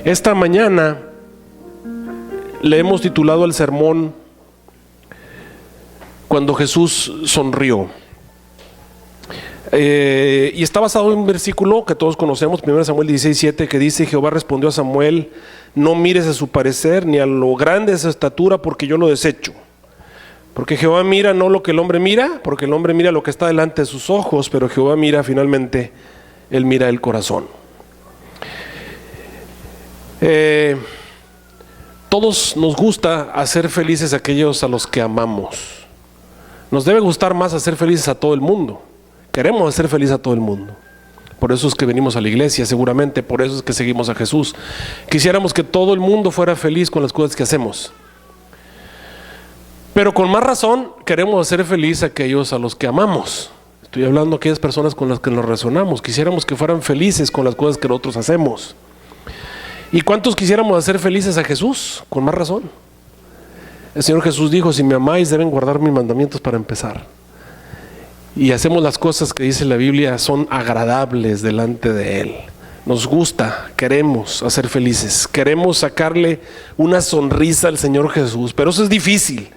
Esta mañana le hemos titulado al sermón Cuando Jesús sonrió. Y está basado en un versículo que todos conocemos, 1 Samuel 16:7, que dice: Jehová respondió a Samuel: no mires a su parecer ni a lo grande de su estatura, porque yo lo desecho. Porque Jehová mira no lo que el hombre mira, porque el hombre mira lo que está delante de sus ojos, pero Jehová mira finalmente, Él mira el corazón. Todos nos gusta hacer felices a aquellos a los que amamos. Nos debe gustar más hacer felices a todo el mundo. Queremos hacer feliz a todo el mundo. Por eso es que venimos a la iglesia, seguramente, por eso es que seguimos a Jesús. Quisiéramos que todo el mundo fuera feliz con las cosas que hacemos. Pero con más razón queremos hacer feliz a aquellos a los que amamos. Estoy hablando de aquellas personas con las que nos relacionamos. Quisiéramos que fueran felices con las cosas que nosotros hacemos. ¿Y cuántos quisiéramos hacer felices a Jesús? Con más razón. El Señor Jesús dijo: si me amáis, deben guardar mis mandamientos para empezar. Y hacemos las cosas que dice la Biblia, son agradables delante de Él. Nos gusta, queremos hacer felices, queremos sacarle una sonrisa al Señor Jesús, pero eso es difícil.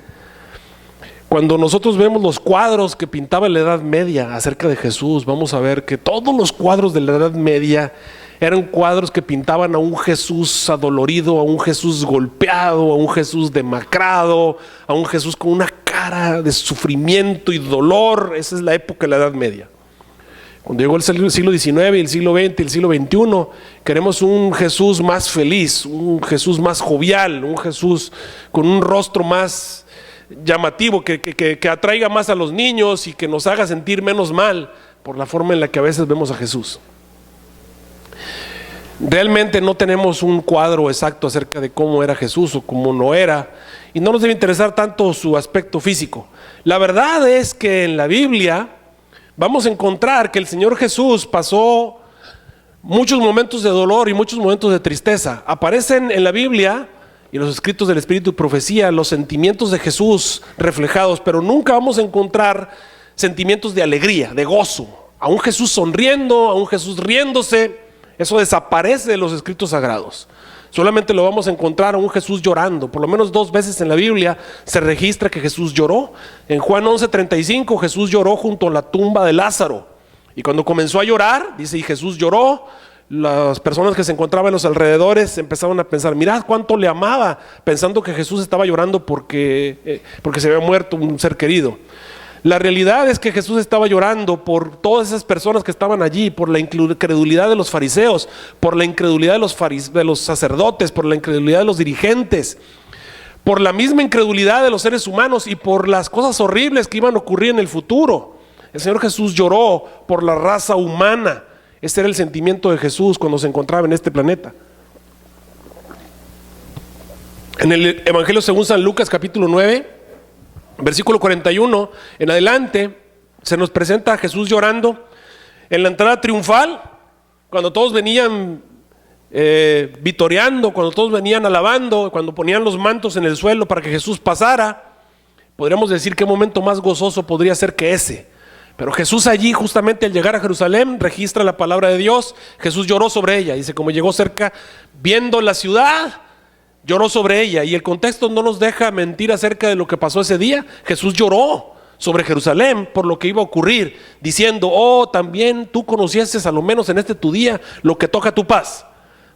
Cuando nosotros vemos los cuadros que pintaba en la Edad Media acerca de Jesús, vamos a ver que todos los cuadros de la Edad Media eran cuadros que pintaban a un Jesús adolorido, a un Jesús golpeado, a un Jesús demacrado, a un Jesús con una cara de sufrimiento y dolor. Esa es la época de la Edad Media. Cuando llegó el siglo XIX, el siglo XX, el siglo XXI, queremos un Jesús más feliz, un Jesús más jovial, un Jesús con un rostro más llamativo, que atraiga más a los niños y que nos haga sentir menos mal por la forma en la que a veces vemos a Jesús. Realmente no tenemos un cuadro exacto acerca de cómo era Jesús o cómo no era, y no nos debe interesar tanto su aspecto físico. La verdad es que en la Biblia vamos a encontrar que el Señor Jesús pasó muchos momentos de dolor y muchos momentos de tristeza. Aparecen en la Biblia y en los escritos del Espíritu y Profecía los sentimientos de Jesús reflejados, pero nunca vamos a encontrar sentimientos de alegría, de gozo, a un Jesús sonriendo, a un Jesús riéndose. Eso desaparece de los escritos sagrados. Solamente lo vamos a encontrar a un Jesús llorando. Por lo menos 2 veces en la Biblia se registra que Jesús lloró. En Juan 11:35 Jesús lloró junto a la tumba de Lázaro. Y cuando comenzó a llorar, dice, y Jesús lloró, las personas que se encontraban en los alrededores empezaron a pensar: mirad cuánto le amaba, pensando que Jesús estaba llorando porque se había muerto un ser querido. La realidad es que Jesús estaba llorando por todas esas personas que estaban allí, por la incredulidad de los fariseos, por la incredulidad de los sacerdotes, por la incredulidad de los dirigentes, por la misma incredulidad de los seres humanos y por las cosas horribles que iban a ocurrir en el futuro. El Señor Jesús lloró por la raza humana. Ese era el sentimiento de Jesús cuando se encontraba en este planeta. En el Evangelio según San Lucas, capítulo 9, versículo 41 en adelante, se nos presenta a Jesús llorando en la entrada triunfal, cuando todos venían vitoreando, cuando todos venían alabando, cuando ponían los mantos en el suelo para que Jesús pasara. Podríamos decir qué momento más gozoso podría ser que ese. Pero Jesús allí, justamente al llegar a Jerusalén, registra la palabra de Dios. Jesús lloró sobre ella. Dice, como llegó cerca, viendo la ciudad, lloró sobre ella. Y el contexto no nos deja mentir acerca de lo que pasó ese día. Jesús lloró sobre Jerusalén por lo que iba a ocurrir, diciendo: oh, también tú conocieses a lo menos en este tu día lo que toca tu paz.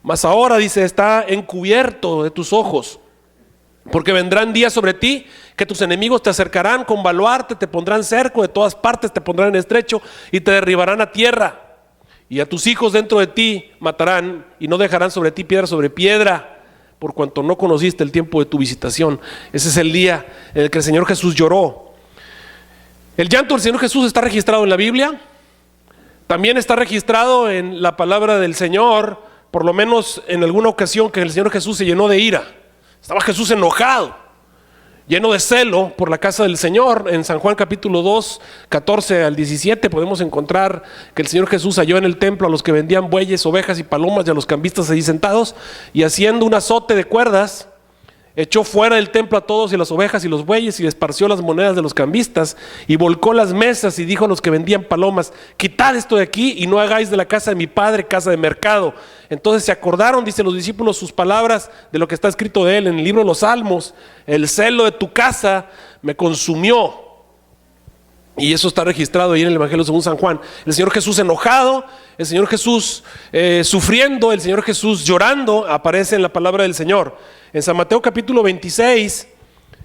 Mas ahora, dice, está encubierto de tus ojos, porque vendrán días sobre ti que tus enemigos te acercarán con baluarte, te pondrán cerco, de todas partes te pondrán en estrecho y te derribarán a tierra. Y a tus hijos dentro de ti matarán, y no dejarán sobre ti piedra sobre piedra, por cuanto no conociste el tiempo de tu visitación. Ese es el día en el que el Señor Jesús lloró. El llanto del Señor Jesús está registrado en la Biblia. También está registrado en la palabra del Señor, por lo menos en alguna ocasión que el Señor Jesús se llenó de ira. Estaba Jesús enojado, lleno de celo por la casa del Señor. En San Juan capítulo 2, 14 al 17 podemos encontrar que el Señor Jesús halló en el templo a los que vendían bueyes, ovejas y palomas, y a los cambistas allí sentados, y haciendo un azote de cuerdas, echó fuera del templo a todos y las ovejas y los bueyes y esparció las monedas de los cambistas y volcó las mesas y dijo a los que vendían palomas: quitad esto de aquí y no hagáis de la casa de mi padre casa de mercado. Entonces se acordaron, dice, los discípulos sus palabras de lo que está escrito de él en el libro de los Salmos: el celo de tu casa me consumió. Y eso está registrado ahí en el Evangelio según San Juan. El Señor Jesús enojado, el Señor Jesús sufriendo, el Señor Jesús llorando, aparece en la palabra del Señor. En San Mateo capítulo 26,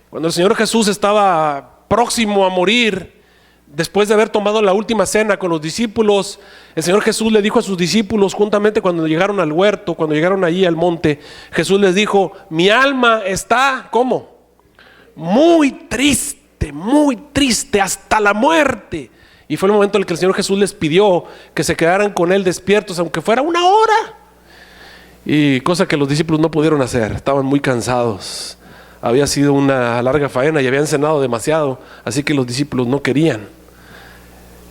cuando el Señor Jesús estaba próximo a morir, después de haber tomado la última cena con los discípulos, el Señor Jesús le dijo a sus discípulos, juntamente cuando llegaron al huerto, cuando llegaron allí al monte, Jesús les dijo: mi alma está, ¿cómo? Muy triste hasta la muerte. Y fue el momento en el que el Señor Jesús les pidió que se quedaran con él despiertos, aunque fuera una hora. Y cosa que los discípulos no pudieron hacer, estaban muy cansados. Había sido una larga faena y habían cenado demasiado, así que los discípulos no querían.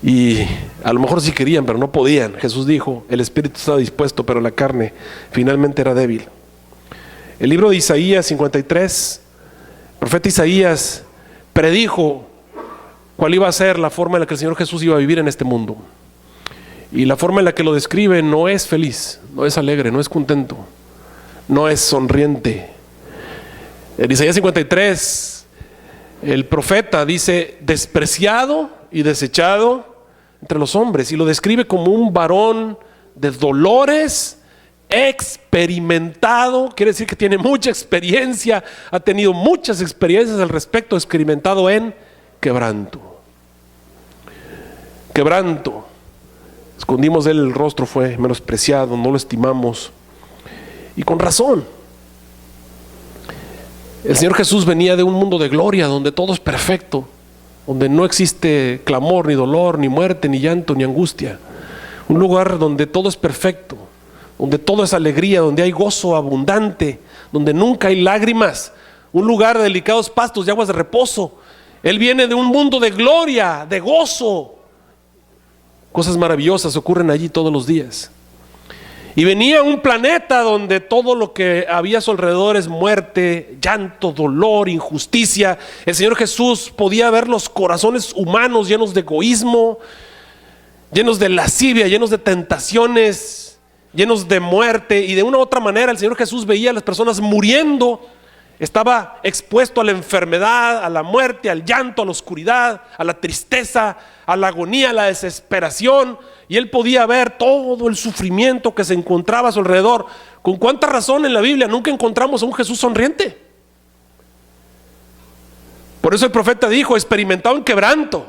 Y a lo mejor sí querían, pero no podían. Jesús dijo: el espíritu estaba dispuesto, pero la carne finalmente era débil. El libro de Isaías 53, el profeta Isaías predijo cuál iba a ser la forma en la que el Señor Jesús iba a vivir en este mundo. Y la forma en la que lo describe no es feliz, no es alegre, no es contento, no es sonriente. En Isaías 53, el profeta dice: despreciado y desechado entre los hombres, y lo describe como un varón de dolores, experimentado. Quiere decir que tiene mucha experiencia, ha tenido muchas experiencias al respecto, experimentado en quebranto. Escondimos de él el rostro, fue menospreciado, no lo estimamos, y con razón. El Señor Jesús venía de un mundo de gloria donde todo es perfecto, donde no existe clamor, ni dolor, ni muerte, ni llanto, ni angustia. Un lugar donde todo es perfecto, donde todo es alegría, donde hay gozo abundante, donde nunca hay lágrimas. Un lugar de delicados pastos y aguas de reposo. Él viene de un mundo de gloria, de gozo. Cosas maravillosas ocurren allí todos los días. Y venía a un planeta donde todo lo que había a su alrededor es muerte, llanto, dolor, injusticia. El Señor Jesús podía ver los corazones humanos llenos de egoísmo, llenos de lascivia, llenos de tentaciones, llenos de muerte. Y de una u otra manera el Señor Jesús veía a las personas muriendo. Estaba expuesto a la enfermedad, a la muerte, al llanto, a la oscuridad, a la tristeza, a la agonía, a la desesperación. Y él podía ver todo el sufrimiento que se encontraba a su alrededor. ¿Con cuánta razón en la Biblia nunca encontramos a un Jesús sonriente? Por eso el profeta dijo: experimentado en quebranto.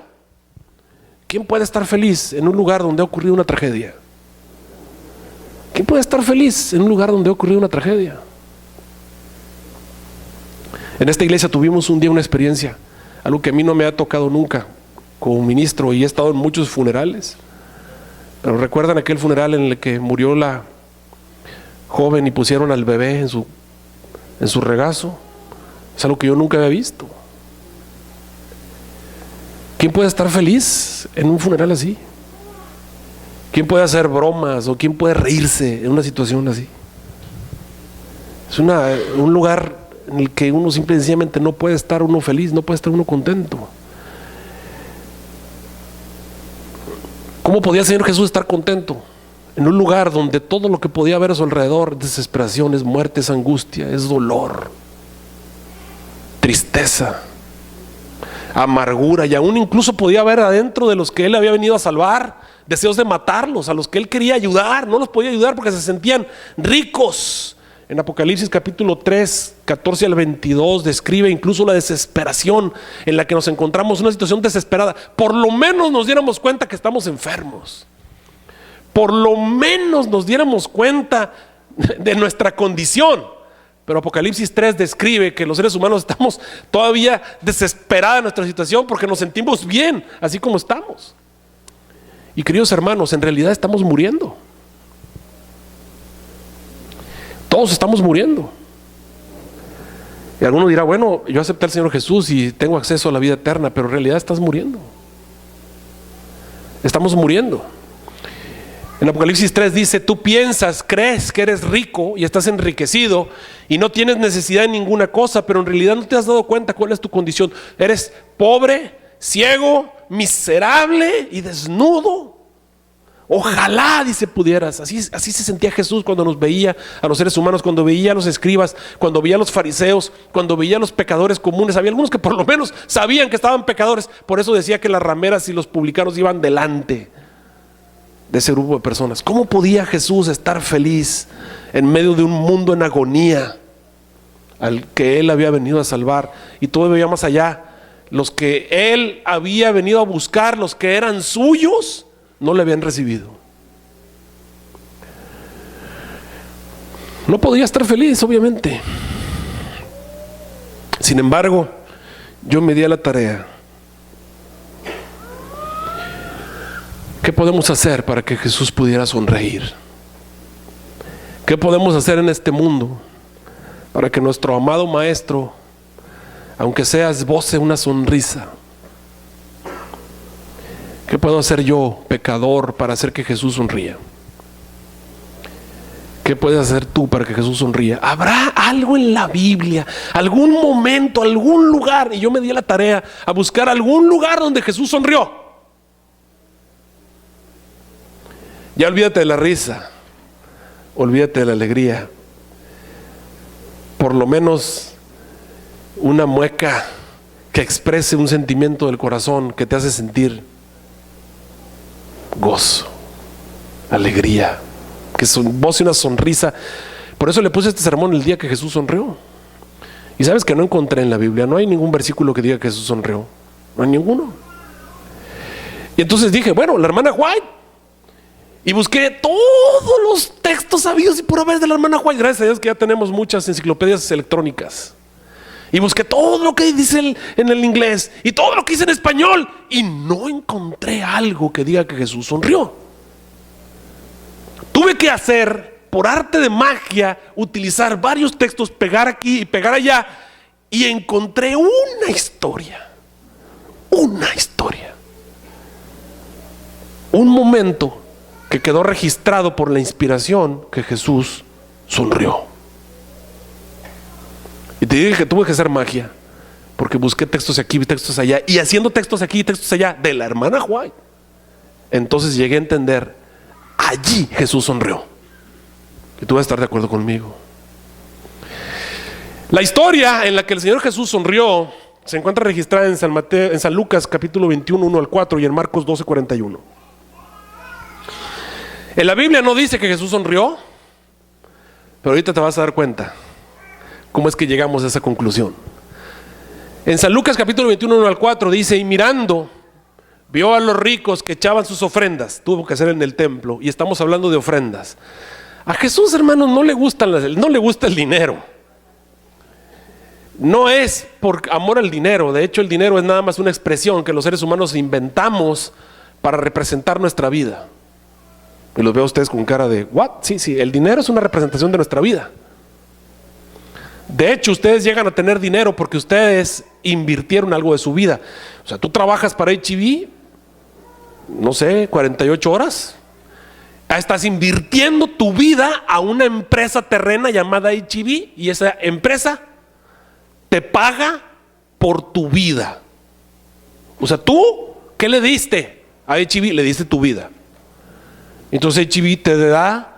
¿Quién puede estar feliz en un lugar donde ha ocurrido una tragedia? ¿Quién puede estar feliz en un lugar donde ha ocurrido una tragedia? En esta iglesia tuvimos un día una experiencia, algo que a mí no me ha tocado nunca como ministro, y he estado en muchos funerales. Pero recuerdan aquel funeral en el que murió la joven y pusieron al bebé en su regazo. Es algo que yo nunca había visto. ¿Quién puede estar feliz en un funeral así? ¿Quién puede hacer bromas o quién puede reírse en una situación así? Es un lugar en el que uno simple y sencillamente no puede estar uno feliz, no puede estar uno contento. ¿Cómo podía el Señor Jesús estar contento en un lugar donde todo lo que podía haber a su alrededor es desesperación, es muerte, es angustia, es dolor, tristeza, amargura, y aún incluso podía haber adentro de los que él había venido a salvar deseos de matarlos, a los que él quería ayudar? No los podía ayudar porque se sentían ricos. En Apocalipsis capítulo 3, 14 al 22 describe incluso la desesperación en la que nos encontramos, una situación desesperada. Por lo menos nos diéramos cuenta que estamos enfermos. Por lo menos nos diéramos cuenta de nuestra condición. Pero Apocalipsis 3 describe que los seres humanos estamos todavía desesperados en nuestra situación porque nos sentimos bien, así como estamos. Y queridos hermanos, en realidad estamos muriendo. Todos estamos muriendo. Y alguno dirá: bueno, yo acepté al Señor Jesús y tengo acceso a la vida eterna, pero en realidad estás muriendo. Estamos muriendo. En Apocalipsis 3 dice: tú piensas, crees que eres rico y estás enriquecido y no tienes necesidad de ninguna cosa, pero en realidad no te has dado cuenta cuál es tu condición. Eres pobre, ciego, miserable y desnudo. Ojalá, dice, pudieras. Así se sentía Jesús cuando nos veía a los seres humanos, cuando veía a los escribas, cuando veía a los fariseos, cuando veía a los pecadores comunes. Había algunos que por lo menos sabían que estaban pecadores. Por eso decía que las rameras y los publicanos iban delante de ese grupo de personas. ¿Cómo podía Jesús estar feliz en medio de un mundo en agonía al que Él había venido a salvar? Y todo veía más allá. Los que Él había venido a buscar, los que eran suyos, no le habían recibido. No podía estar feliz, obviamente. Sin embargo, yo me di a la tarea. ¿Qué podemos hacer para que Jesús pudiera sonreír? ¿Qué podemos hacer en este mundo para que nuestro amado Maestro, aunque sea, esboce una sonrisa? ¿Qué puedo hacer yo, pecador, para hacer que Jesús sonría? ¿Qué puedes hacer tú para que Jesús sonría? ¿Habrá algo en la Biblia, algún momento, algún lugar? Y yo me di a la tarea a buscar algún lugar donde Jesús sonrió. Ya olvídate de la risa, olvídate de la alegría. Por lo menos una mueca que exprese un sentimiento del corazón que te hace sentir gozo, alegría, que esboce una sonrisa. Por eso le puse este sermón el día que Jesús sonrió. Y sabes que no encontré en la Biblia, no hay ningún versículo que diga que Jesús sonrió, no hay ninguno. Y entonces dije, bueno, la hermana White, y busqué todos los textos sabidos y por haber de la hermana White. Gracias a Dios que ya tenemos muchas enciclopedias electrónicas. Y busqué todo lo que dice en el inglés y todo lo que dice en español, y no encontré algo que diga que Jesús sonrió. Tuve que hacer, por arte de magia, utilizar varios textos, pegar aquí y pegar allá, y encontré una historia, un momento que quedó registrado por la inspiración que Jesús sonrió. Y te dije que tuve que hacer magia, porque busqué textos aquí y textos allá, y haciendo textos aquí y textos allá de la hermana White, entonces llegué a entender: allí Jesús sonrió. Y tú vas a estar de acuerdo conmigo. La historia en la que el Señor Jesús sonrió se encuentra registrada en San Lucas capítulo 21, 1 al 4, y en Marcos 12, 41. En la Biblia no dice que Jesús sonrió, pero ahorita te vas a dar cuenta cómo es que llegamos a esa conclusión. En San Lucas capítulo 21, 1 al 4 dice: y mirando, vio a los ricos que echaban sus ofrendas. Tuvo que hacer en el templo, y estamos hablando de ofrendas. A Jesús, hermanos, no le gusta el dinero. No es por amor al dinero. De hecho, el dinero es nada más una expresión que los seres humanos inventamos para representar nuestra vida. Y los veo a ustedes con cara de ¿what? Sí, el dinero es una representación de nuestra vida. De hecho, ustedes llegan a tener dinero porque ustedes invirtieron algo de su vida. O sea, tú trabajas para H-E-B, no sé, 48 horas. Estás invirtiendo tu vida a una empresa terrena llamada H-E-B, y esa empresa te paga por tu vida. O sea, tú, ¿qué le diste a H-E-B? Le diste tu vida. Entonces H-E-B te da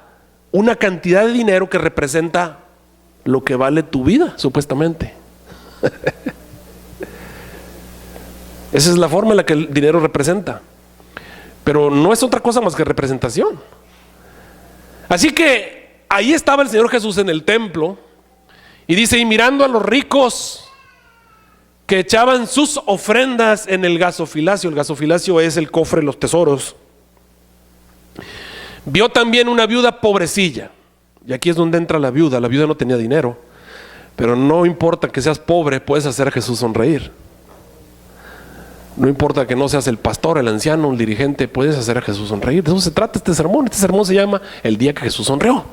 una cantidad de dinero que representa lo que vale tu vida, supuestamente. Esa es la forma en la que el dinero representa. Pero no es otra cosa más que representación. Así que ahí estaba el Señor Jesús en el templo, y dice: y mirando a los ricos que echaban sus ofrendas en el gasofilacio. El gasofilacio es el cofre de los tesoros. Vio también una viuda pobrecilla. Y aquí es donde entra la viuda. La viuda no tenía dinero, pero no importa que seas pobre, puedes hacer a Jesús sonreír. No importa que no seas el pastor, el anciano, el dirigente, puedes hacer a Jesús sonreír. De eso se trata este sermón. Este sermón se llama El día que Jesús sonrió.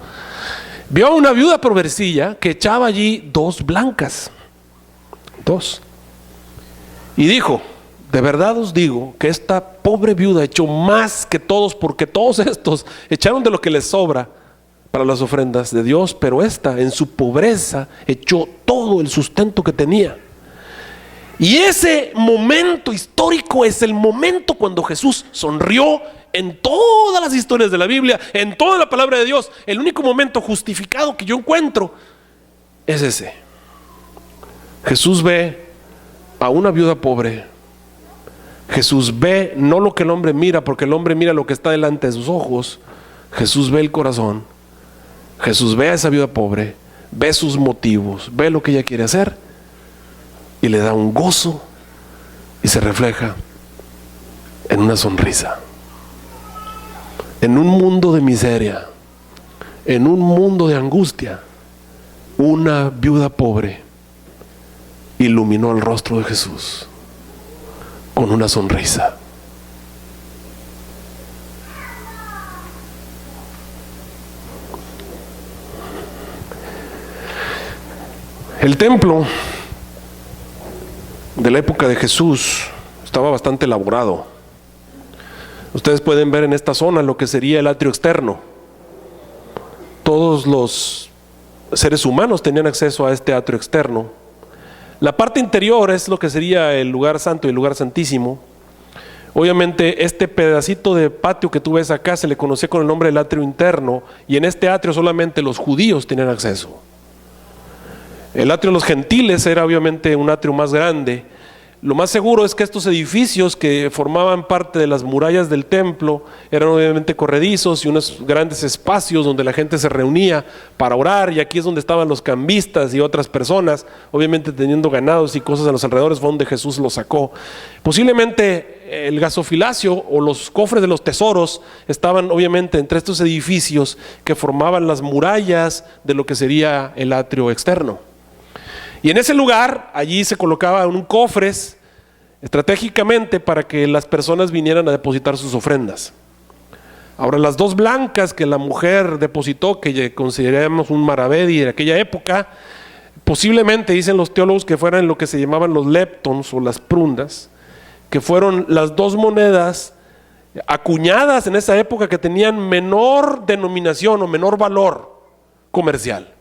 Vio a una viuda pobrecilla que echaba allí 2 blancas. 2. Y dijo: De verdad os digo que esta pobre viuda echó más que todos, porque todos estos echaron de lo que les sobra para las ofrendas de Dios, pero esta en su pobreza echó todo el sustento que tenía. Y ese momento histórico es el momento cuando Jesús sonrió en todas las historias de la Biblia, en toda la palabra de Dios. El único momento justificado que yo encuentro es ese. Jesús ve a una viuda pobre. Jesús ve no lo que el hombre mira, porque el hombre mira lo que está delante de sus ojos. Jesús ve el corazón. Jesús ve a esa viuda pobre, ve sus motivos, ve lo que ella quiere hacer y le da un gozo y se refleja en una sonrisa. En un mundo de miseria, en un mundo de angustia, una viuda pobre iluminó el rostro de Jesús con una sonrisa. El templo de la época de Jesús estaba bastante elaborado. Ustedes pueden ver en esta zona lo que sería el atrio externo. Todos los seres humanos tenían acceso a este atrio externo. La parte interior es lo que sería el lugar santo y el lugar santísimo. Obviamente este pedacito de patio que tú ves acá se le conocía con el nombre del atrio interno, y en este atrio solamente los judíos tenían acceso. El atrio de los gentiles era obviamente un atrio más grande. Lo más seguro es que estos edificios que formaban parte de las murallas del templo eran obviamente corredizos y unos grandes espacios donde la gente se reunía para orar, y aquí es donde estaban los cambistas y otras personas, obviamente teniendo ganados y cosas a los alrededores. Fue donde Jesús los sacó. Posiblemente el gasofilacio o los cofres de los tesoros estaban obviamente entre estos edificios que formaban las murallas de lo que sería el atrio externo. Y en ese lugar, allí se colocaban cofres estratégicamente para que las personas vinieran a depositar sus ofrendas. Ahora, las dos blancas que la mujer depositó, que consideramos un maravedi de aquella época, posiblemente dicen los teólogos que fueran lo que se llamaban los leptons o las prundas, que fueron las dos monedas acuñadas en esa época que tenían menor denominación o menor valor comercial.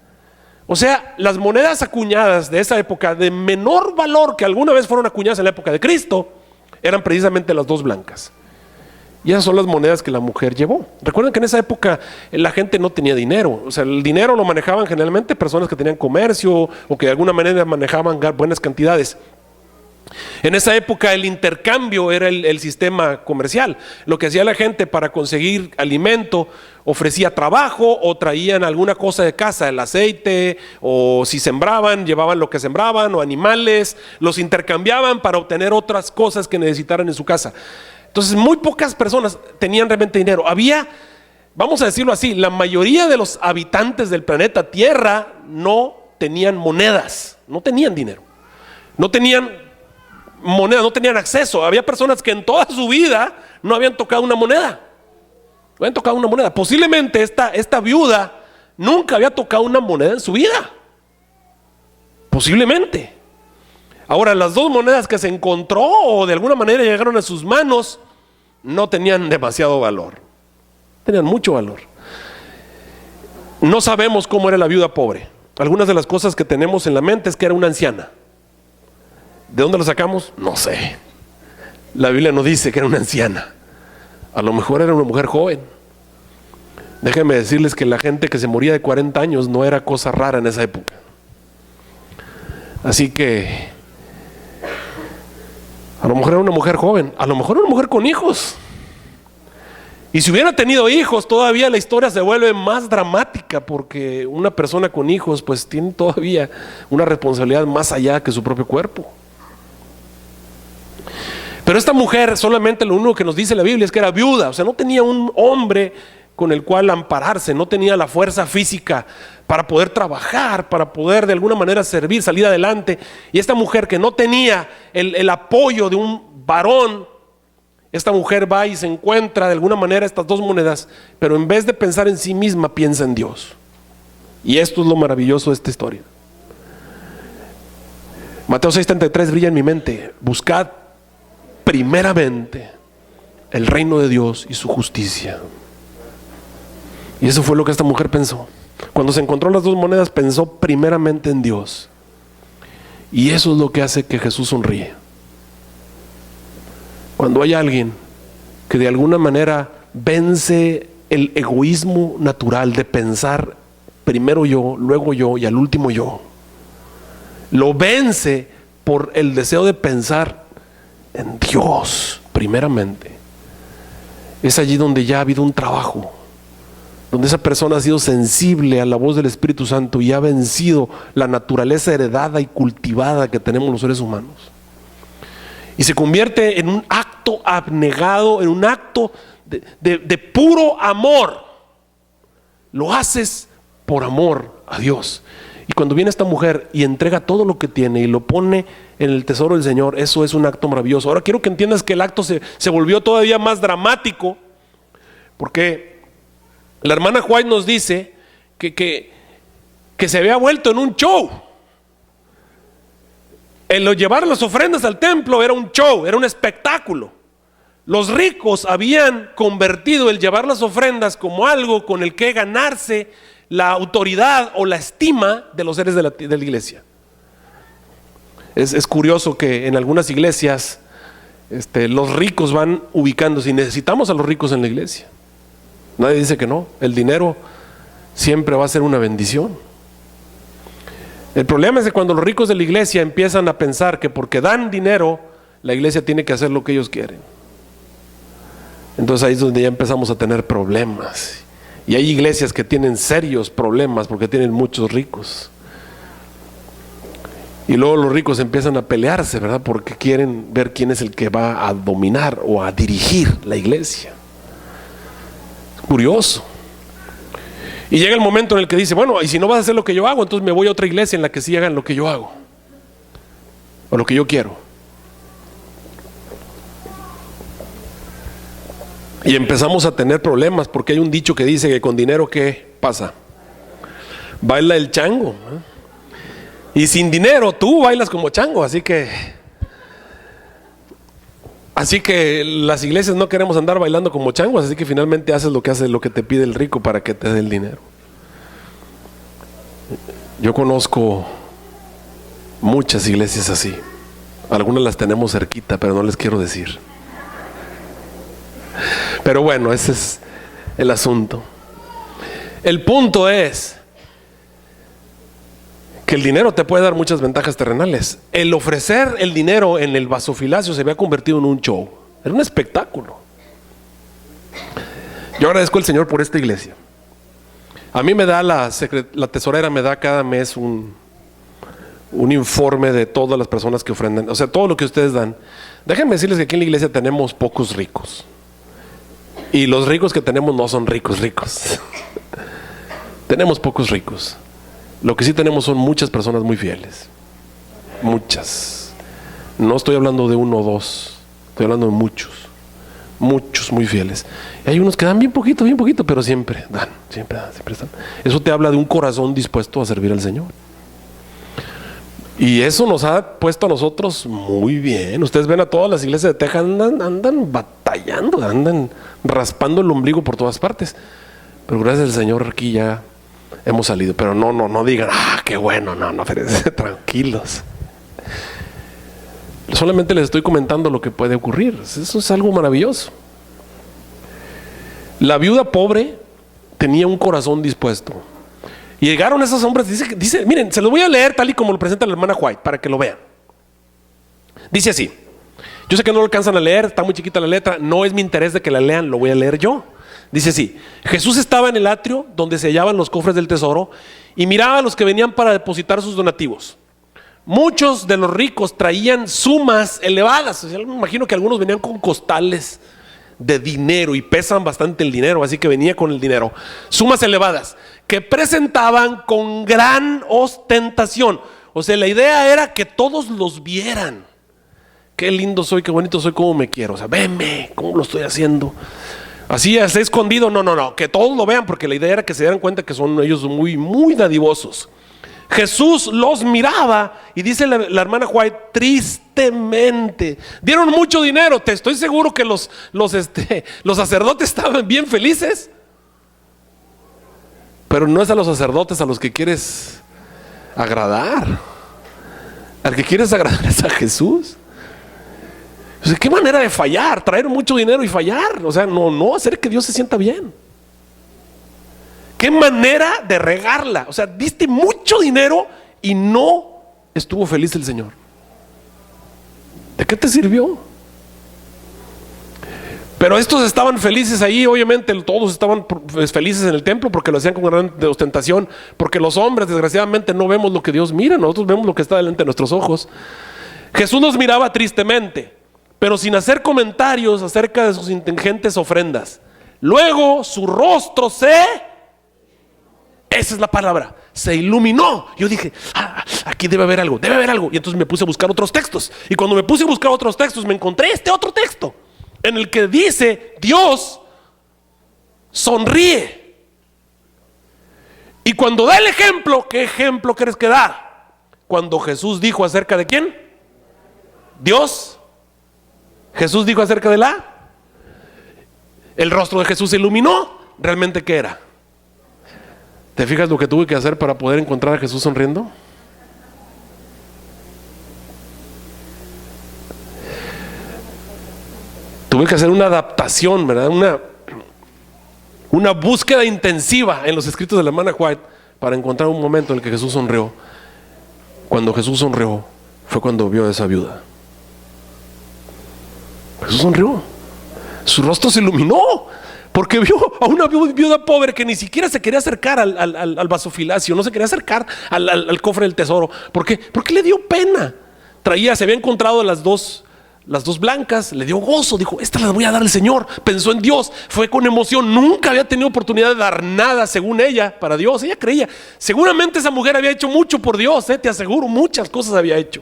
O sea, las monedas acuñadas de esa época de menor valor que alguna vez fueron acuñadas en la época de Cristo eran precisamente las dos blancas. Y esas son las monedas que la mujer llevó. Recuerden que en esa época la gente no tenía dinero. O sea, el dinero lo manejaban generalmente personas que tenían comercio o que de alguna manera manejaban buenas cantidades. En esa época el intercambio era el sistema comercial. Lo que hacía la gente para conseguir alimento, ofrecía trabajo o traían alguna cosa de casa, el aceite, o si sembraban, llevaban lo que sembraban, o animales, los intercambiaban para obtener otras cosas que necesitaran en su casa. Entonces muy pocas personas tenían realmente dinero. Había, vamos a decirlo así, la mayoría de los habitantes del planeta Tierra no tenían monedas, no tenían dinero, no tenían moneda, no tenían acceso. Había personas que en toda su vida no habían tocado una moneda. No habían tocado una moneda. Posiblemente esta viuda nunca había tocado una moneda en su vida. Posiblemente. Ahora, las dos monedas que se encontró o de alguna manera llegaron a sus manos no tenían demasiado valor. Tenían mucho valor. No sabemos cómo era la viuda pobre. Algunas de las cosas que tenemos en la mente es que era una anciana. ¿De dónde lo sacamos? No sé. La Biblia no dice que era una anciana. A lo mejor era una mujer joven. Déjenme decirles que la gente que se moría de 40 años no era cosa rara en esa época. Así que a lo mejor era una mujer joven, a lo mejor era una mujer con hijos. Y si hubiera tenido hijos, todavía la historia se vuelve más dramática, porque una persona con hijos pues tiene todavía una responsabilidad más allá que su propio cuerpo. Pero esta mujer solamente lo único que nos dice la Biblia es que era viuda. O sea, no tenía un hombre con el cual ampararse, no tenía la fuerza física para poder trabajar, para poder de alguna manera servir, salir adelante. Y esta mujer que no tenía el apoyo de un varón, esta mujer va y se encuentra de alguna manera estas dos monedas, pero en vez de pensar en sí misma, piensa en Dios. Y esto es lo maravilloso de esta historia. Mateo 6:33 brilla en mi mente. Buscad primeramente el reino de Dios y su justicia. Y eso fue lo que esta mujer pensó. Cuando se encontró las dos monedas, pensó primeramente en Dios. Y eso es lo que hace que Jesús sonríe. Cuando hay alguien que de alguna manera vence el egoísmo natural de pensar primero yo, luego yo y al último yo, lo vence por el deseo de pensar en Dios primeramente, es allí donde ya ha habido un trabajo, donde esa persona ha sido sensible a la voz del Espíritu Santo y ha vencido la naturaleza heredada y cultivada que tenemos los seres humanos. Y se convierte en un acto abnegado, en un acto de puro amor. Lo haces por amor a Dios. Y cuando viene esta mujer y entrega todo lo que tiene y lo pone en el tesoro del Señor, eso es un acto maravilloso. Ahora quiero que entiendas que el acto se volvió todavía más dramático, porque la hermana White nos dice que se había vuelto en un show. El llevar las ofrendas al templo era un show, era un espectáculo. Los ricos habían convertido el llevar las ofrendas como algo con el que ganarse la autoridad o la estima de los seres de la iglesia. Es curioso que en algunas iglesias los ricos van ubicándose, y necesitamos a los ricos en la iglesia. Nadie dice que no. El dinero siempre va a ser una bendición. El problema es que cuando los ricos de la iglesia empiezan a pensar que porque dan dinero, la iglesia tiene que hacer lo que ellos quieren. Entonces ahí es donde ya empezamos a tener problemas. Y hay iglesias que tienen serios problemas porque tienen muchos ricos. Y luego los ricos empiezan a pelearse, ¿verdad? Porque quieren ver quién es el que va a dominar o a dirigir la iglesia. Es curioso. Y llega el momento en el que dice, bueno, y si no vas a hacer lo que yo hago, entonces me voy a otra iglesia en la que sí hagan lo que yo hago. O lo que yo quiero. Y empezamos a tener problemas porque hay un dicho que dice que con dinero, ¿qué pasa? Baila el chango, ¿no? Y sin dinero tú bailas como chango, así que las iglesias no queremos andar bailando como changos, así que finalmente haces lo que te pide el rico para que te dé el dinero. Yo conozco muchas iglesias así. Algunas las tenemos cerquita, pero no les quiero decir. Pero bueno, ese es el asunto. El punto es que el dinero te puede dar muchas ventajas terrenales. El ofrecer el dinero en el vasofilacio se había convertido en un show. Era un espectáculo. Yo agradezco al Señor por esta iglesia. A mí me da la tesorera me da cada mes un informe de todas las personas que ofrendan, o sea, todo lo que ustedes dan. Déjenme decirles que aquí en la iglesia tenemos pocos ricos. Y los ricos que tenemos no son ricos. Tenemos pocos ricos. Lo que sí tenemos son muchas personas muy fieles. Muchas. No estoy hablando de uno o dos. Estoy hablando de muchos. Muchos muy fieles. Y hay unos que dan bien poquito, pero siempre dan, siempre están. Eso te habla de un corazón dispuesto a servir al Señor. Y eso nos ha puesto a nosotros muy bien. Ustedes ven a todas las iglesias de Texas, andan batallando, andan raspando el ombligo por todas partes. Pero gracias al Señor aquí ya hemos salido. Pero no digan, qué bueno, no, tranquilos. Solamente les estoy comentando lo que puede ocurrir. Eso es algo maravilloso. La viuda pobre tenía un corazón dispuesto. Y llegaron esos hombres, dice, miren, se los voy a leer tal y como lo presenta la hermana White, para que lo vean. Dice así, yo sé que no lo alcanzan a leer, está muy chiquita la letra, no es mi interés de que la lean, lo voy a leer yo. Dice así, Jesús estaba en el atrio donde se hallaban los cofres del tesoro y miraba a los que venían para depositar sus donativos. Muchos de los ricos traían sumas elevadas, o sea, me imagino que algunos venían con costales de dinero y pesan bastante el dinero, así que venía con el dinero, sumas elevadas que presentaban con gran ostentación. O sea, la idea era que todos los vieran. Qué lindo soy, qué bonito soy, cómo me quiero. O sea, venme, cómo lo estoy haciendo. Así es escondido, no, que todos lo vean, porque la idea era que se dieran cuenta que son ellos muy, muy dadivosos. Jesús los miraba y dice la hermana White, tristemente. Dieron mucho dinero. Te estoy seguro que los sacerdotes estaban bien felices. Pero no es a los sacerdotes a los que quieres agradar. Al que quieres agradar es a Jesús. O sea, ¿qué manera de fallar? Traer mucho dinero y fallar. O sea, no hacer que Dios se sienta bien. ¿Qué manera de regarla? O sea, diste mucho dinero y no estuvo feliz el Señor. ¿De qué te sirvió? Pero estos estaban felices ahí, obviamente todos estaban felices en el templo porque lo hacían con gran ostentación, porque los hombres desgraciadamente no vemos lo que Dios mira, nosotros vemos lo que está delante de nuestros ojos. Jesús los miraba tristemente, pero sin hacer comentarios acerca de sus ingentes ofrendas. Luego su rostro esa es la palabra, se iluminó. Yo dije, aquí debe haber algo. Y entonces me puse a buscar otros textos. Y cuando me puse a buscar otros textos, me encontré este otro texto, en el que dice, Dios sonríe. Y cuando da el ejemplo, ¿qué ejemplo crees que da? Cuando Jesús dijo acerca de ¿quién? Dios. Jesús dijo acerca de el rostro de Jesús se iluminó. ¿Realmente qué era? ¿Te fijas lo que tuve que hacer para poder encontrar a Jesús sonriendo? Tuve que hacer una adaptación, ¿verdad? Una búsqueda intensiva en los escritos de la hermana White para encontrar un momento en el que Jesús sonrió. Cuando Jesús sonrió fue cuando vio a esa viuda. Jesús sonrió. Su rostro se iluminó porque vio a una viuda pobre que ni siquiera se quería acercar al vasofilacio, no se quería acercar al cofre del tesoro. ¿Por qué? Porque le dio pena. Se había encontrado las dos blancas, le dio gozo, dijo, estas las voy a dar al Señor. Pensó en Dios, fue con emoción, nunca había tenido oportunidad de dar nada según ella, para Dios. Ella creía, seguramente esa mujer había hecho mucho por Dios, te aseguro, muchas cosas había hecho.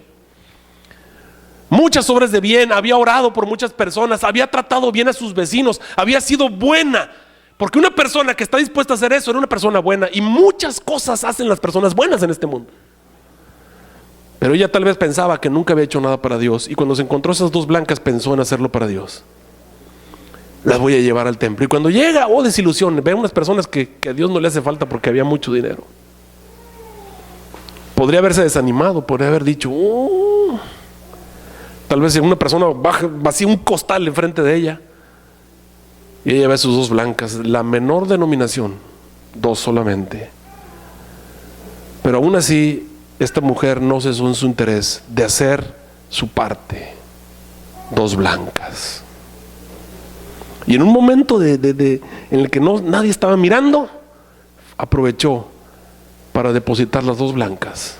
Muchas obras de bien, había orado por muchas personas, había tratado bien a sus vecinos, había sido buena. Porque una persona que está dispuesta a hacer eso era una persona buena. Y muchas cosas hacen las personas buenas en este mundo. Pero ella tal vez pensaba que nunca había hecho nada para Dios. Y cuando se encontró esas dos blancas pensó en hacerlo para Dios. Las voy a llevar al templo. Y cuando llega, desilusión, ve a unas personas que a Dios no le hace falta porque había mucho dinero. Podría haberse desanimado, podría haber dicho, tal vez una persona vacía un costal enfrente de ella. Y ella ve sus dos blancas, la menor denominación, dos solamente. Pero aún así, esta mujer no cesó en su interés de hacer su parte. Dos blancas. Y en un momento en el que nadie estaba mirando, aprovechó para depositar las dos blancas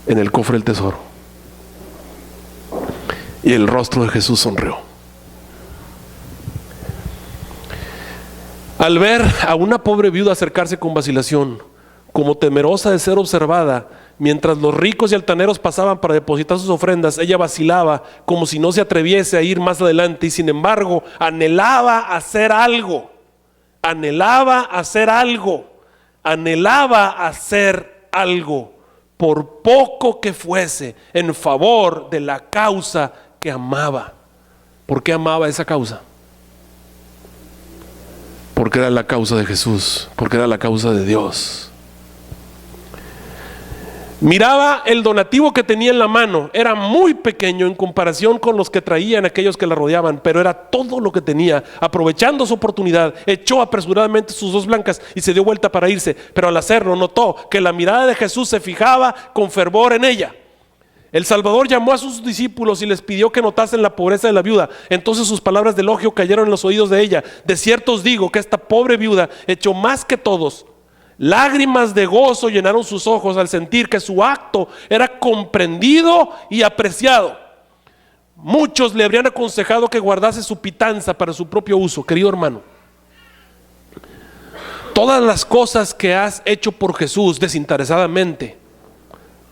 en el cofre del tesoro. Y el rostro de Jesús sonrió. Al ver a una pobre viuda acercarse con vacilación, como temerosa de ser observada, mientras los ricos y altaneros pasaban para depositar sus ofrendas, ella vacilaba como si no se atreviese a ir más adelante y sin embargo anhelaba hacer algo, por poco que fuese, en favor de la causa que amaba. ¿Por qué amaba esa causa? Porque era la causa de Jesús, porque era la causa de Dios. Miraba el donativo que tenía en la mano, era muy pequeño en comparación con los que traían aquellos que la rodeaban, pero era todo lo que tenía. Aprovechando su oportunidad, echó apresuradamente sus dos blancas y se dio vuelta para irse, pero al hacerlo notó que la mirada de Jesús se fijaba con fervor en ella. El Salvador llamó a sus discípulos y les pidió que notasen la pobreza de la viuda. Entonces sus palabras de elogio cayeron en los oídos de ella. De cierto os digo que esta pobre viuda echó más que todos. Lágrimas de gozo llenaron sus ojos al sentir que su acto era comprendido y apreciado. Muchos le habrían aconsejado que guardase su pitanza para su propio uso. Querido hermano, todas las cosas que has hecho por Jesús desinteresadamente,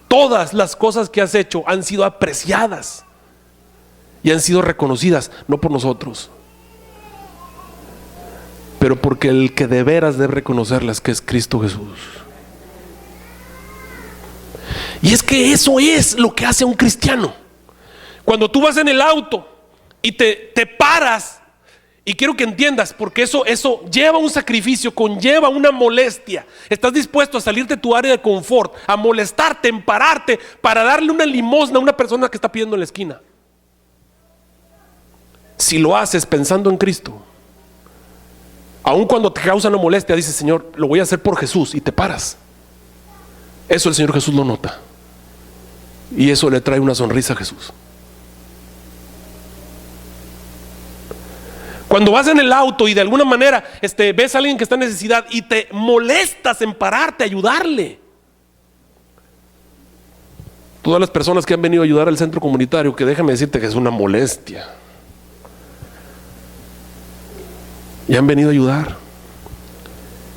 todas las cosas que has hecho han sido apreciadas y han sido reconocidas, no por nosotros, pero porque el que de veras debe reconocerlas, que es Cristo Jesús. Y es que eso es lo que hace a un cristiano. Cuando tú vas en el auto y te paras, y quiero que entiendas, porque eso lleva un sacrificio, conlleva una molestia. Estás dispuesto a salir de tu área de confort, a molestarte, en pararte para darle una limosna a una persona que está pidiendo en la esquina. Si lo haces pensando en Cristo, aun cuando te causa una molestia, dices: Señor, lo voy a hacer por Jesús, y te paras. Eso el Señor Jesús lo nota, y eso le trae una sonrisa a Jesús. Cuando vas en el auto y de alguna manera ves a alguien que está en necesidad y te molestas en pararte a ayudarle. Todas las personas que han venido a ayudar al centro comunitario, que déjame decirte que es una molestia, y han venido a ayudar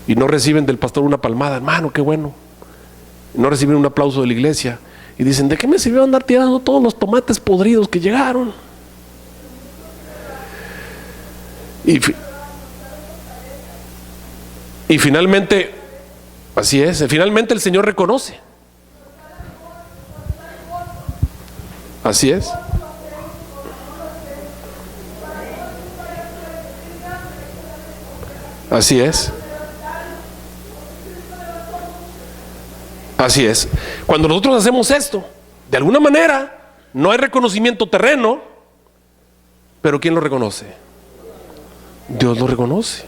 y no reciben del pastor una palmada: hermano, qué bueno. Y no reciben un aplauso de la iglesia y dicen: ¿de qué me sirvió andar tirando todos los tomates podridos que llegaron? Y finalmente, así es, finalmente el Señor reconoce. Así es. Así es. Así es. Cuando nosotros hacemos esto, de alguna manera, no hay reconocimiento terreno, pero ¿quién lo reconoce? Dios lo reconoce.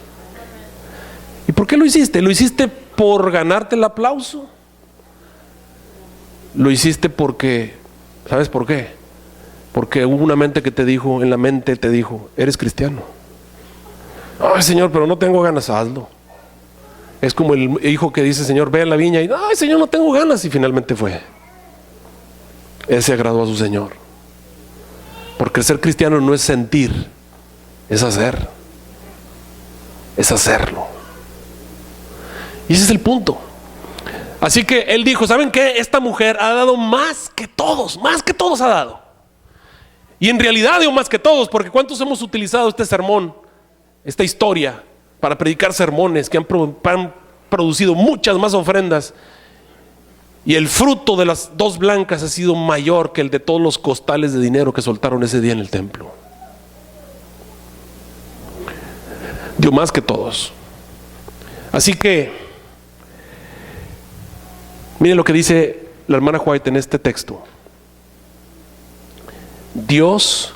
¿Y por qué lo hiciste? ¿Lo hiciste por ganarte el aplauso? Lo hiciste porque, ¿sabes por qué? Porque hubo una mente que te dijo, en la mente te dijo: eres cristiano. Ay, Señor, pero no tengo ganas. Hazlo. Es como el hijo que dice: Señor, ve a la viña, y ay, Señor, no tengo ganas, y finalmente fue. Ese agradó a su Señor. Porque el ser cristiano no es sentir, es hacer. Es hacerlo. Y ese es el punto. Así que él dijo: ¿saben qué? Esta mujer ha dado más que todos ha dado. Y en realidad digo más que todos, porque ¿cuántos hemos utilizado este sermón, esta historia, para predicar sermones que han producido muchas más ofrendas? Y el fruto de las dos blancas ha sido mayor que el de todos los costales de dinero que soltaron ese día en el templo. Dio más que todos. Así que miren lo que dice la hermana White en este texto. Dios,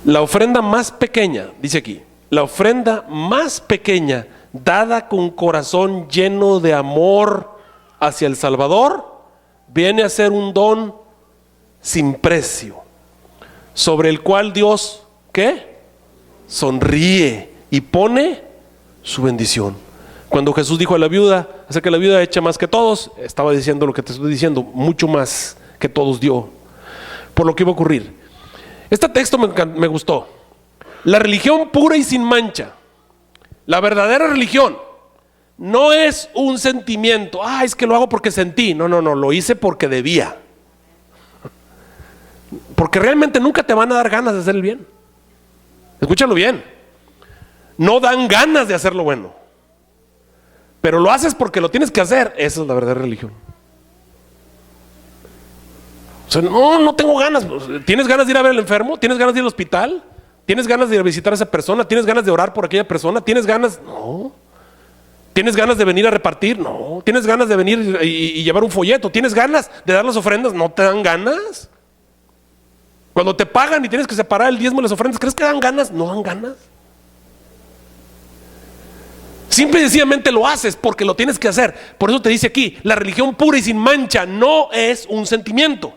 la ofrenda más pequeña, dice aquí, la ofrenda más pequeña dada con corazón lleno de amor hacia el Salvador, viene a ser un don sin precio, sobre el cual Dios, ¿qué? Sonríe y pone su bendición. Cuando Jesús dijo a la viuda, acerca que la viuda echa más que todos, estaba diciendo lo que te estoy diciendo: mucho más que todos dio, por lo que iba a ocurrir. Este texto me gustó. La religión pura y sin mancha, la verdadera religión, no es un sentimiento: es que lo hago porque sentí. No, lo hice porque debía. Porque realmente nunca te van a dar ganas de hacer el bien. Escúchalo bien. No dan ganas de hacer lo bueno, pero lo haces porque lo tienes que hacer. Esa es la verdadera religión. O sea, no tengo ganas. ¿Tienes ganas de ir a ver al enfermo? ¿Tienes ganas de ir al hospital? ¿Tienes ganas de ir a visitar a esa persona? ¿Tienes ganas de orar por aquella persona? ¿Tienes ganas? No. ¿Tienes ganas de venir a repartir? No. ¿Tienes ganas de venir y llevar un folleto? ¿Tienes ganas de dar las ofrendas? ¿No te dan ganas? Cuando te pagan y tienes que separar el diezmo de las ofrendas, ¿crees que dan ganas? No dan ganas. Simple y sencillamente lo haces porque lo tienes que hacer. Por eso te dice aquí: la religión pura y sin mancha no es un sentimiento,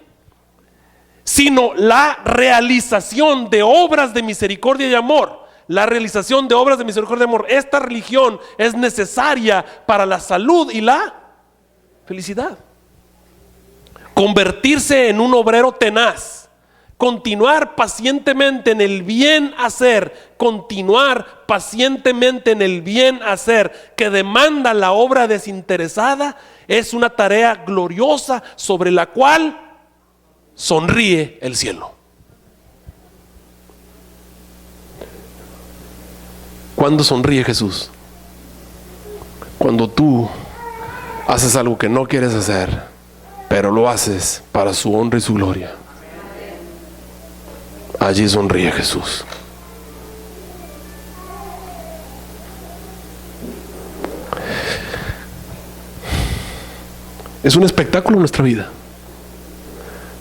sino la realización de obras de misericordia y amor. La realización de obras de misericordia y amor. Esta religión es necesaria para la salud y la felicidad. Convertirse en un obrero tenaz, continuar pacientemente en el bien hacer, continuar pacientemente en el bien hacer que demanda la obra desinteresada, es una tarea gloriosa sobre la cual sonríe el cielo. ¿Cuándo sonríe Jesús? Cuando tú haces algo que no quieres hacer pero lo haces para su honra y su gloria. Allí sonríe Jesús. Es un espectáculo en nuestra vida.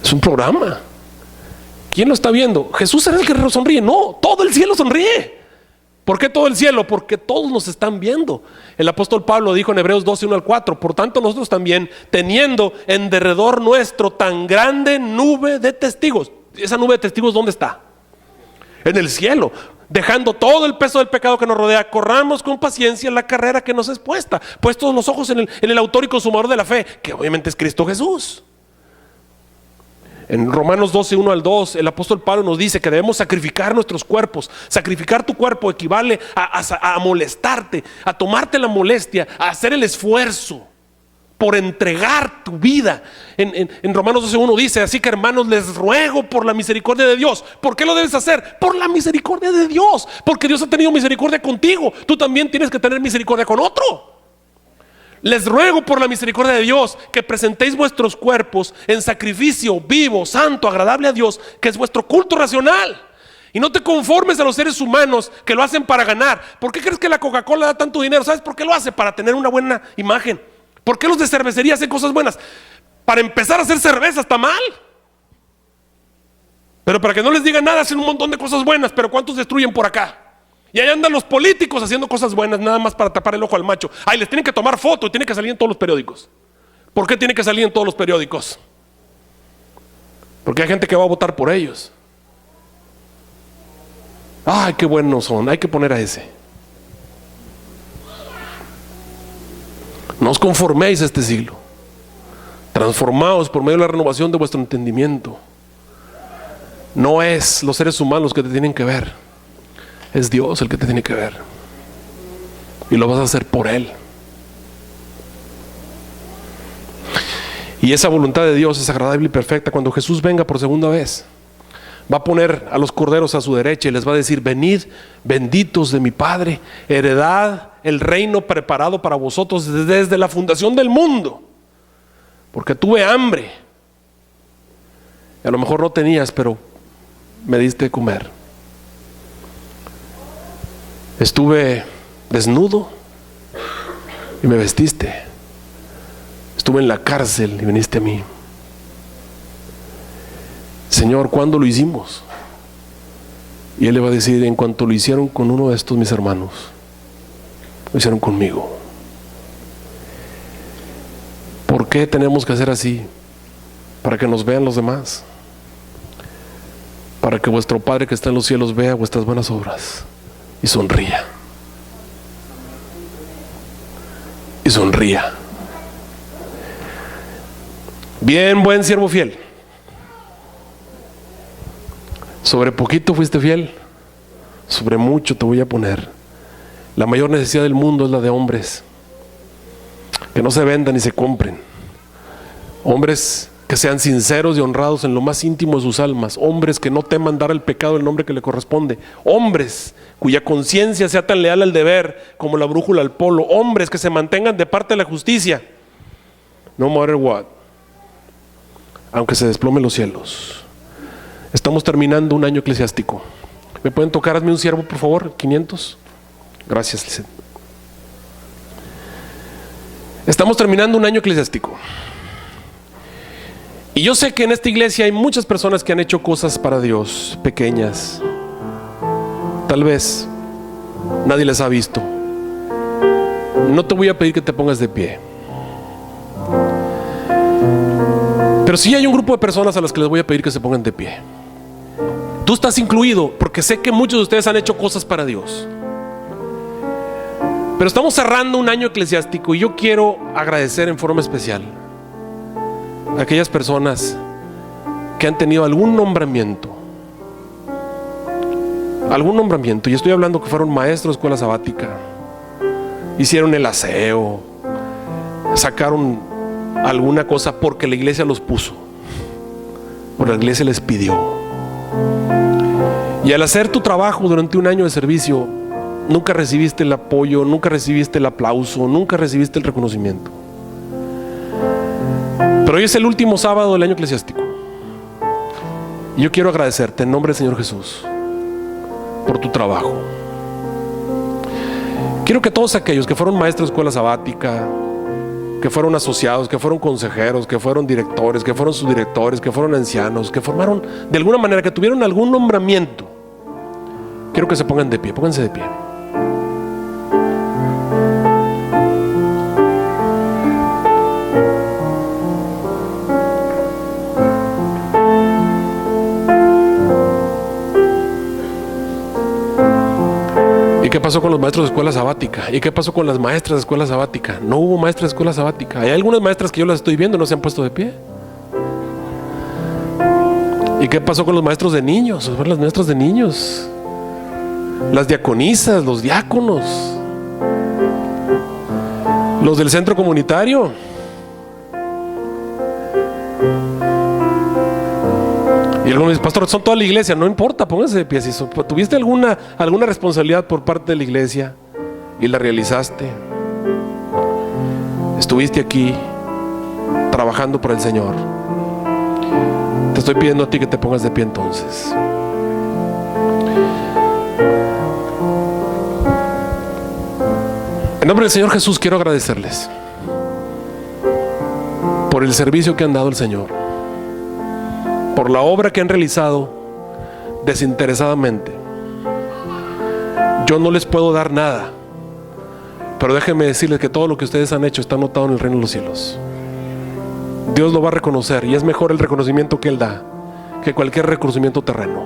Es un programa. ¿Quién lo está viendo? ¿Jesús era el que sonríe? No, todo el cielo sonríe. ¿Por qué todo el cielo? Porque todos nos están viendo. El apóstol Pablo dijo en Hebreos 12, 1 al 4: por tanto nosotros también, teniendo en derredor nuestro tan grande nube de testigos. ¿Esa nube de testigos dónde está? En el cielo. Dejando todo el peso del pecado que nos rodea, corramos con paciencia la carrera que nos es puesta, puestos los ojos en el autor y consumador de la fe, que obviamente es Cristo Jesús. En Romanos 12, 1 al 2, el apóstol Pablo nos dice que debemos sacrificar nuestros cuerpos. Sacrificar tu cuerpo equivale a molestarte, a tomarte la molestia, a hacer el esfuerzo por entregar tu vida. En Romanos 12, 1 dice: así que, hermanos, les ruego por la misericordia de Dios. ¿Por qué lo debes hacer? Por la misericordia de Dios. Porque Dios ha tenido misericordia contigo. Tú también tienes que tener misericordia con otro. Les ruego por la misericordia de Dios que presentéis vuestros cuerpos en sacrificio vivo, santo, agradable a Dios, que es vuestro culto racional. Y no te conformes a los seres humanos que lo hacen para ganar. ¿Por qué crees que la Coca-Cola da tanto dinero? ¿Sabes por qué lo hace? Para tener una buena imagen. ¿Por qué los de cervecería hacen cosas buenas? Para empezar a hacer cerveza está mal. Pero para que no les digan nada, hacen un montón de cosas buenas. Pero ¿cuántos destruyen por acá? Y ahí andan los políticos haciendo cosas buenas, nada más para tapar el ojo al macho. Ay, les tienen que tomar foto y tiene que salir en todos los periódicos. ¿Por qué tiene que salir en todos los periódicos? Porque hay gente que va a votar por ellos. Ay, qué buenos son, hay que poner a ese. No os conforméis a este siglo, transformaos por medio de la renovación de vuestro entendimiento. No es los seres humanos los que te tienen que ver, es Dios el que te tiene que ver. Y lo vas a hacer por Él. Y esa voluntad de Dios es agradable y perfecta. Cuando Jesús venga por segunda vez, va a poner a los corderos a su derecha y les va a decir: venid, benditos de mi Padre, heredad el reino preparado para vosotros desde la fundación del mundo. Porque tuve hambre, y a lo mejor no tenías, pero me diste de comer. Estuve desnudo y me vestiste. Estuve en la cárcel y viniste a mí. Señor, ¿cuándo lo hicimos? Y Él le va a decir: en cuanto lo hicieron con uno de estos mis hermanos, lo hicieron conmigo. ¿Por qué tenemos que hacer así? Para que nos vean los demás, para que vuestro Padre que está en los cielos vea vuestras buenas obras y sonría. Y sonría. Bien, buen siervo fiel. Sobre poquito fuiste fiel, sobre mucho te voy a poner. La mayor necesidad del mundo es la de hombres que no se vendan ni se compren. Hombres que sean sinceros y honrados en lo más íntimo de sus almas. Hombres que no teman dar al pecado el nombre que le corresponde. Hombres cuya conciencia sea tan leal al deber como la brújula al polo. Hombres que se mantengan de parte de la justicia, no matter what, aunque se desplomen los cielos. Estamos terminando un año eclesiástico. ¿Me pueden tocar? Hazme un siervo, por favor. 500. Gracias, Licet. Estamos terminando un año eclesiástico. Y yo sé que en esta iglesia hay muchas personas que han hecho cosas para Dios, pequeñas. Tal vez nadie les ha visto. No te voy a pedir que te pongas de pie, pero sí hay un grupo de personas a las que les voy a pedir que se pongan de pie. Tú estás incluido, porque sé que muchos de ustedes han hecho cosas para Dios. Pero estamos cerrando un año eclesiástico y yo quiero agradecer en forma especial a aquellas personas que han tenido algún nombramiento, y estoy hablando que fueron maestros de escuela sabática, hicieron el aseo, sacaron alguna cosa porque la iglesia los puso, porque la iglesia les pidió. Y al hacer tu trabajo durante un año de servicio, nunca recibiste el apoyo, nunca recibiste el aplauso, nunca recibiste el reconocimiento. Pero hoy es el último sábado del año eclesiástico. Y yo quiero agradecerte en nombre del Señor Jesús por tu trabajo. Quiero que todos aquellos que fueron maestros de escuela sabática, que fueron asociados, que fueron consejeros, que fueron directores, que fueron subdirectores, que fueron ancianos, que formaron de alguna manera, que tuvieron algún nombramiento, quiero que se pongan de pie, pónganse de pie. ¿Y qué pasó con los maestros de escuela sabática? ¿Y qué pasó con las maestras de escuela sabática? No hubo maestras de escuela sabática. Hay algunas maestras que yo las estoy viendo, no se han puesto de pie. ¿Y qué pasó con los maestros de niños? Las maestras de niños, las diaconisas, los diáconos, los del centro comunitario. Y algunos dicen, pastor, son toda la iglesia. No importa, pónganse de pie. Si tuviste alguna responsabilidad por parte de la iglesia y la realizaste, estuviste aquí trabajando para el Señor, te estoy pidiendo a ti que te pongas de pie entonces. En nombre del Señor Jesús quiero agradecerles por el servicio que han dado al Señor, por la obra que han realizado desinteresadamente. Yo no les puedo dar nada, pero déjenme decirles que todo lo que ustedes han hecho está anotado en el reino de los cielos. Dios lo va a reconocer, y es mejor el reconocimiento que Él da que cualquier reconocimiento terreno.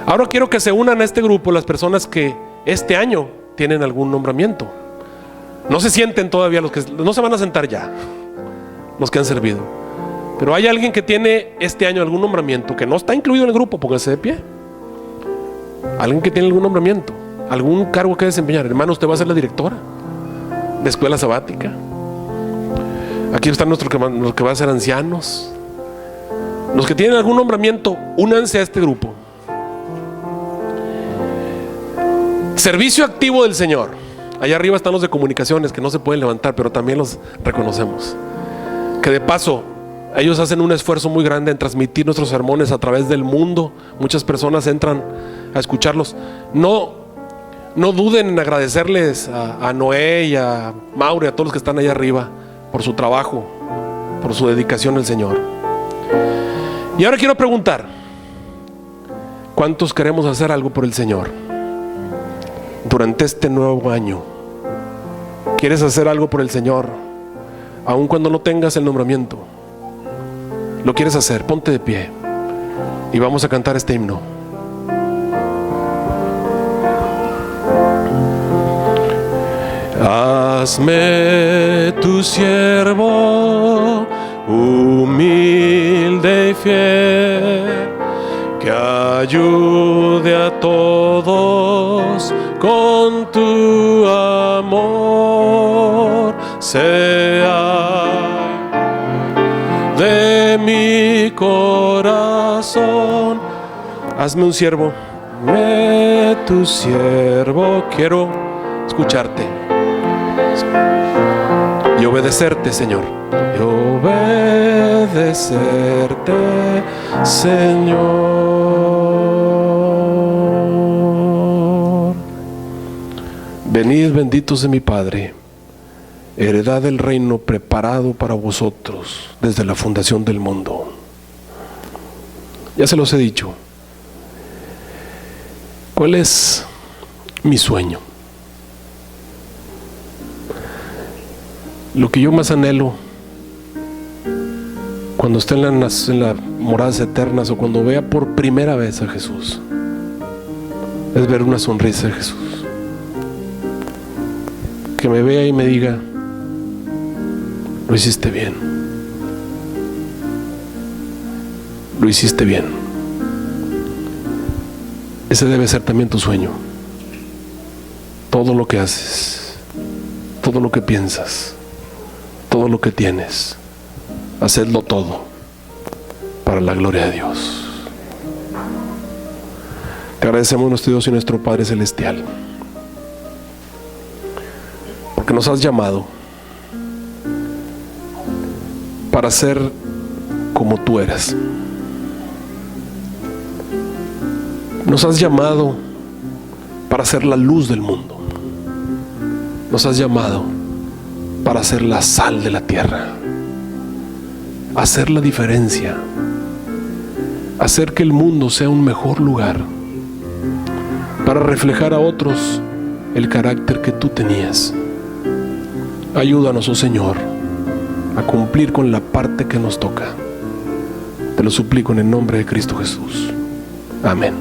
Ahora quiero que se unan a este grupo las personas que este año tienen algún nombramiento. No se sienten todavía, los que no se van a sentar ya, los que han servido. Pero hay alguien que tiene este año algún nombramiento que no está incluido en el grupo, póngase de pie. Alguien que tiene algún nombramiento, algún cargo que desempeñar. Hermano, usted va a ser la directora de escuela sabática. Aquí están los que van a ser ancianos. Los que tienen algún nombramiento, únanse a este grupo. Servicio activo del Señor. Allá arriba están los de comunicaciones que no se pueden levantar, pero también los reconocemos. Que de paso, ellos hacen un esfuerzo muy grande en transmitir nuestros sermones a través del mundo. Muchas personas entran a escucharlos. No duden en agradecerles a Noé y a Mauro y a todos los que están allá arriba por su trabajo, por su dedicación al Señor. Y ahora quiero preguntar, ¿cuántos queremos hacer algo por el Señor durante este nuevo año? ¿Quieres hacer algo por el Señor aun cuando no tengas el nombramiento? ¿Lo quieres hacer? Ponte de pie y vamos a cantar este himno. Hazme tu siervo, humilde y fiel, que ayude a todos con tu amor. Sea de mi corazón. Hazme un siervo, hazme tu siervo. Quiero escucharte y obedecerte, Señor. Y obedecerte, Señor. Venid benditos de mi Padre, heredad del reino preparado para vosotros desde la fundación del mundo. Ya se los he dicho. ¿Cuál es mi sueño? Lo que yo más anhelo cuando esté en las moradas eternas o cuando vea por primera vez a Jesús es ver una sonrisa de Jesús, que me vea y me diga: lo hiciste bien, lo hiciste bien. Ese debe ser también tu sueño. Todo lo que haces, todo lo que piensas, todo lo que tienes, hacedlo todo para la gloria de Dios. Te agradecemos, nuestro Dios y nuestro Padre Celestial, porque nos has llamado para ser como tú eres. Nos has llamado para ser la luz del mundo. Nos has llamado para ser la sal de la tierra, hacer la diferencia, hacer que el mundo sea un mejor lugar, para reflejar a otros el carácter que tú tenías. Ayúdanos, oh Señor, a cumplir con la parte que nos toca. Te lo suplico en el nombre de Cristo Jesús. Amén.